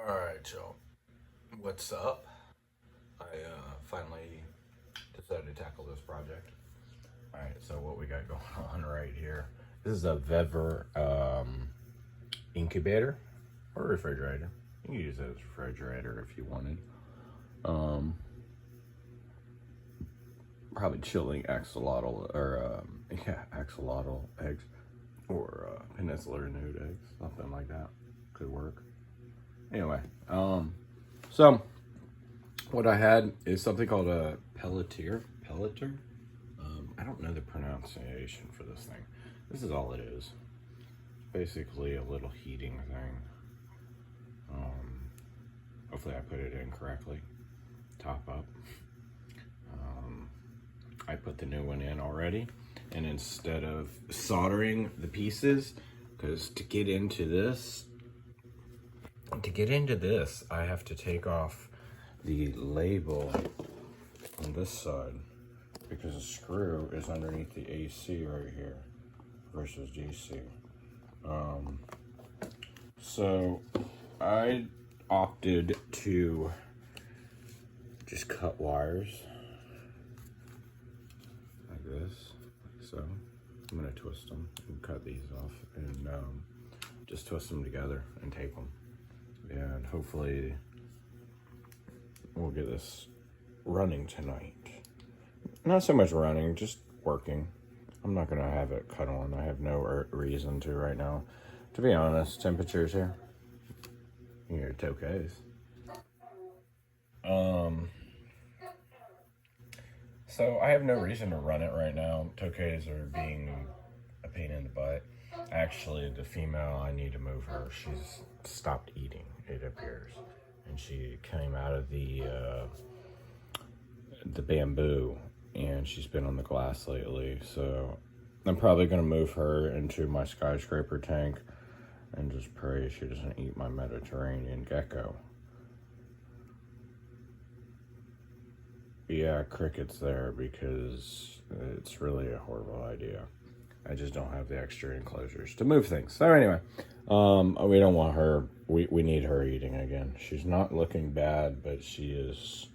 Alright, y'all. What's up? I finally decided to tackle this project. Alright, so what we got going on right here. This is a Vevor incubator or refrigerator. You can use it as a refrigerator if you wanted. Probably chilling axolotl or axolotl eggs or peninsular nude eggs, something like that could work. Anyway, so what I had is something called a Peltier. I don't know the pronunciation for this thing. This is all it is. Basically a little heating thing. Hopefully I put it in correctly. Top up. I put the new one in already, and instead of soldering the pieces, because to get into this, I have to take off the label on this side because the screw is underneath the AC right here versus DC. So I opted to just cut wires like this, like so. I'm gonna twist them and cut these off and just twist them together and tape them. And hopefully we'll get this running tonight. Not so much running, just working. I'm not gonna have it cut on. I have no reason to right now. To be honest, temperatures here, your tokays. So I have no reason to run it right now. Tokays are being a pain in the butt. Actually, the female, I need to move her. She's stopped eating, it appears. And she came out of the bamboo, and she's been on the glass lately. So I'm probably gonna move her into my skyscraper tank and just pray she doesn't eat my Mediterranean gecko. Yeah, crickets there because it's really a horrible idea. I just don't have the extra enclosures to move things. So anyway, we don't want her. We need her eating again. She's not looking bad, but she is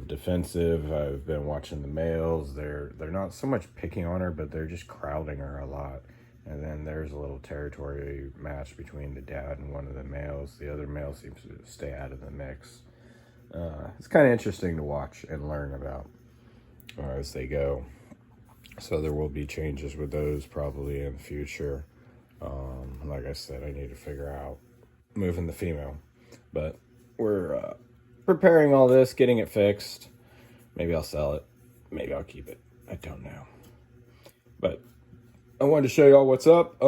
defensive. I've been watching the males. They're not so much picking on her, but they're just crowding her a lot. And then there's a little territory match between the dad and one of the males. The other male seems to stay out of the mix. It's kind of interesting to watch and learn about as they go. So there will be changes with those probably in the future. Like I said, I need to figure out moving the female. But we're preparing all this, getting it fixed. Maybe I'll sell it. Maybe I'll keep it. I don't know. But I wanted to show y'all what's up.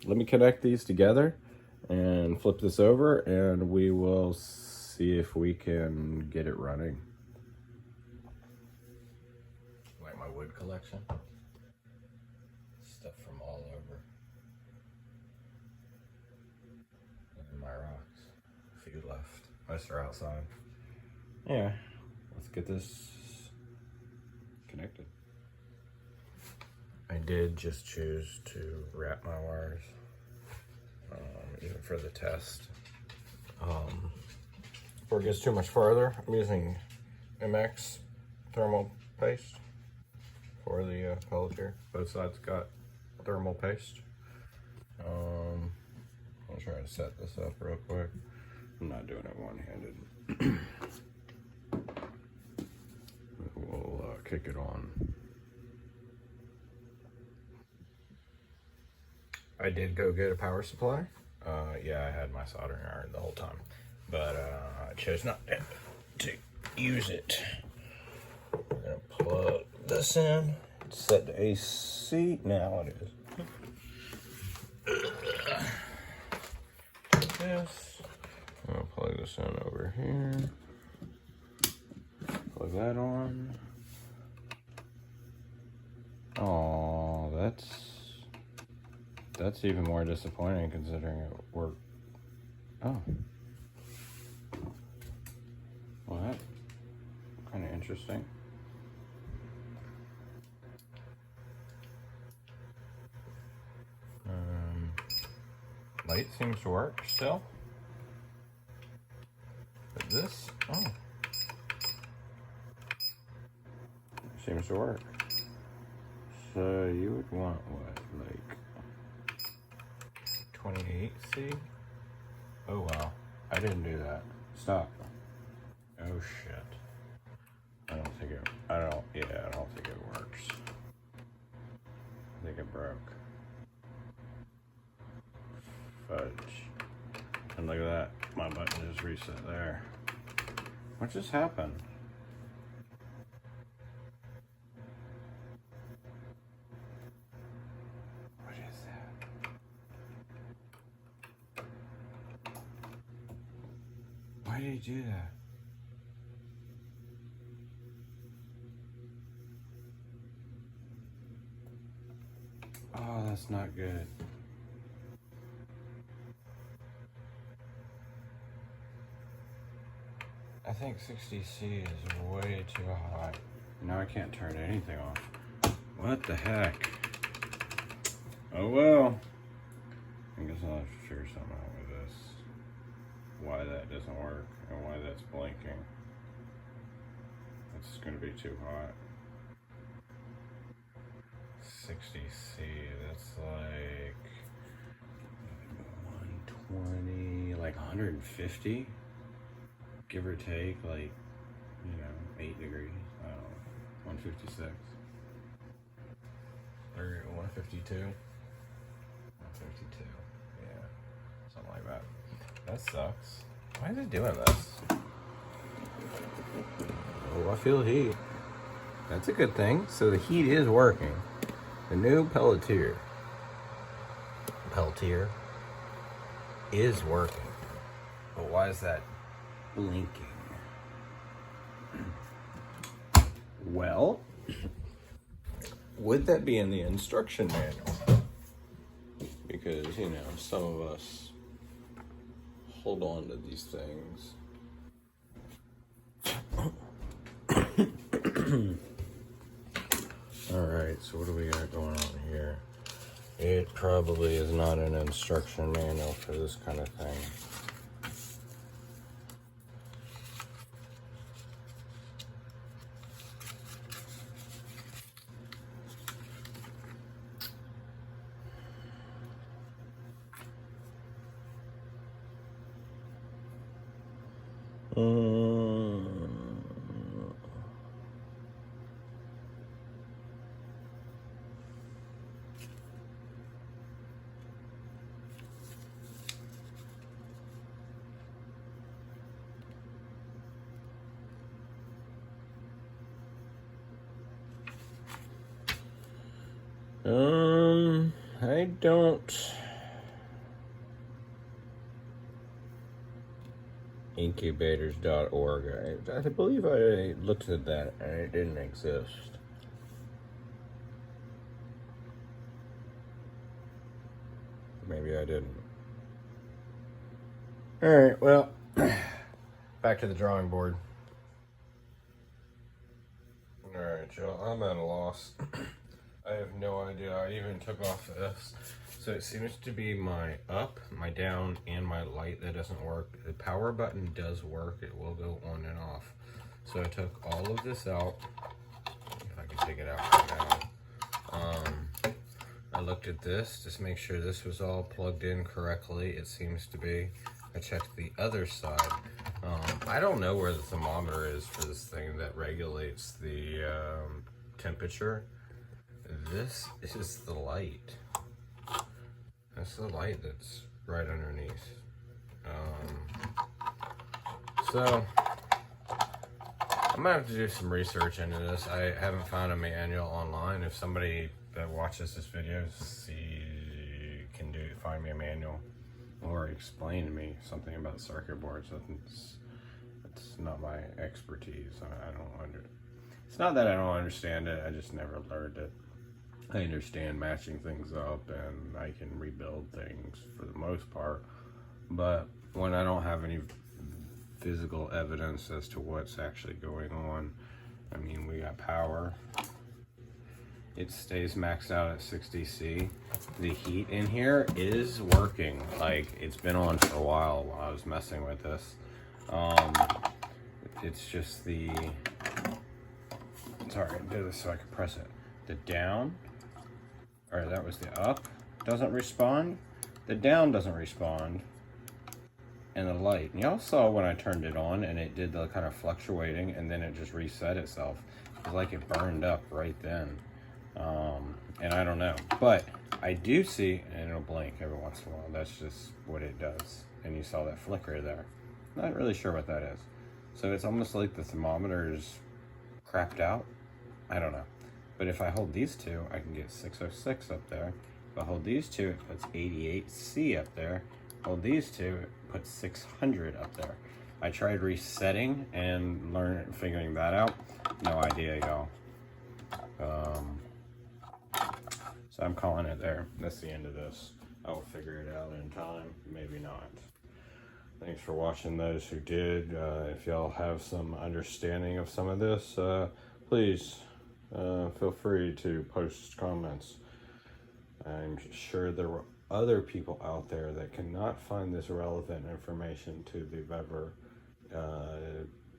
Let me connect these together and flip this over, and we will see if we can get it running. Like my wood collection. Stuff from all over. And my rocks. A few left. Most are outside. Yeah, let's get this connected. I did just choose to wrap my wires. Even for the test. Before it gets too much farther, I'm using MX thermal paste for the Peltier. Both sides got thermal paste. I'll try to set this up real quick. I'm not doing it one-handed. We'll kick it on. I did go get a power supply. Yeah, I had my soldering iron the whole time, but I chose not to use it. We're gonna plug this in, set the AC. Now it is. This. I'm gonna plug this in over here. Plug that on. Oh, that's even more disappointing considering it worked. Oh. Well, that's kind of interesting. Light seems to work still. But this, oh, seems to work. So you would want what, like 28C? Oh wow, I didn't do that. Stop. Oh shit. I don't think it works. I think it broke. Fudge. And look at that, my button just reset there. What just happened? What is that? Why did he do that? Oh, that's not good. I think 60C is way too high. Now I can't turn anything off. What the heck? Oh well. I guess I'll have to figure something out with this. Why that doesn't work and why that's blinking. It's gonna be too hot. 60C, that's like 120, like 150, give or take, like, 8 degrees. I don't know, 156 or 152. 152, yeah, something like that. That sucks. Why is it doing this? Oh, I feel heat. That's a good thing. So the heat is working. The new Peltier is working. But why is that blinking? Well, would that be in the instruction manual? Because, some of us hold on to these things. Alright, so what do we got going on here? It probably is not an instruction manual for this kind of thing. I don't. Incubators.org. I believe I looked at that and it didn't exist. Maybe I didn't. Alright, well, back to the drawing board. Alright, y'all, I'm at a loss. I have no idea. I even took off this. So it seems to be my up, my down, and my light that doesn't work. The power button does work. It will go on and off. So I took all of this out. If I can take it out right now. I looked at this just to make sure this was all plugged in correctly. It seems to be. I checked the other side. I don't know where the thermometer is for this thing that regulates the temperature. This is the light. That's the light that's right underneath. So I'm gonna have to do some research into this. I haven't found a manual online. If somebody that watches this video can find me a manual or explain to me something about circuit boards, it's not my expertise. I don't it's not that I don't understand it. I just never learned it. I understand matching things up and I can rebuild things for the most part, but when I don't have any physical evidence as to what's actually going on, I mean, we got power it stays maxed out at 60C. The heat in here is working. Like, it's been on for a while while I was messing with this. It's just the, sorry, I do this so I can press it. The down, or that was the up, doesn't respond. The down doesn't respond. And the light, and y'all saw when I turned it on and it did the kind of fluctuating, and then it just reset itself. It was like it burned up right then. And I don't know, but I do see, and it'll blink every once in a while. That's just what it does. And you saw that flicker there. Not really sure what that is. So it's almost like the thermometer is crapped out. I don't know. But if I hold these two, I can get 606 up there. If I hold these two, it puts 88C up there. Hold these two, it puts 600 up there. I tried resetting and figuring that out. No idea, y'all. So I'm calling it there. That's the end of this. I will figure it out in time. Maybe not. Thanks for watching those who did. If y'all have some understanding of some of this, please feel free to post comments. I'm sure there were other people out there that cannot find this relevant information to the Vevor,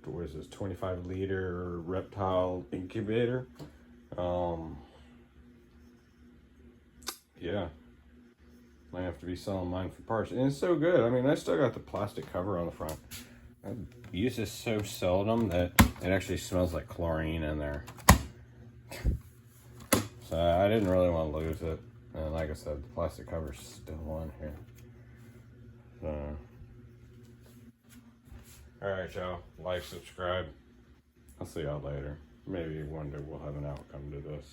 what is this, 25-liter reptile incubator. Yeah, might have to be selling mine for parts. And it's so good. I mean, I still got the plastic cover on the front. I use this so seldom that it actually smells like chlorine in there. So I didn't really want to lose it. And like I said, the plastic cover's still on here. So, alright, y'all. Like, subscribe. I'll see y'all later. Maybe one day we'll have an outcome to this.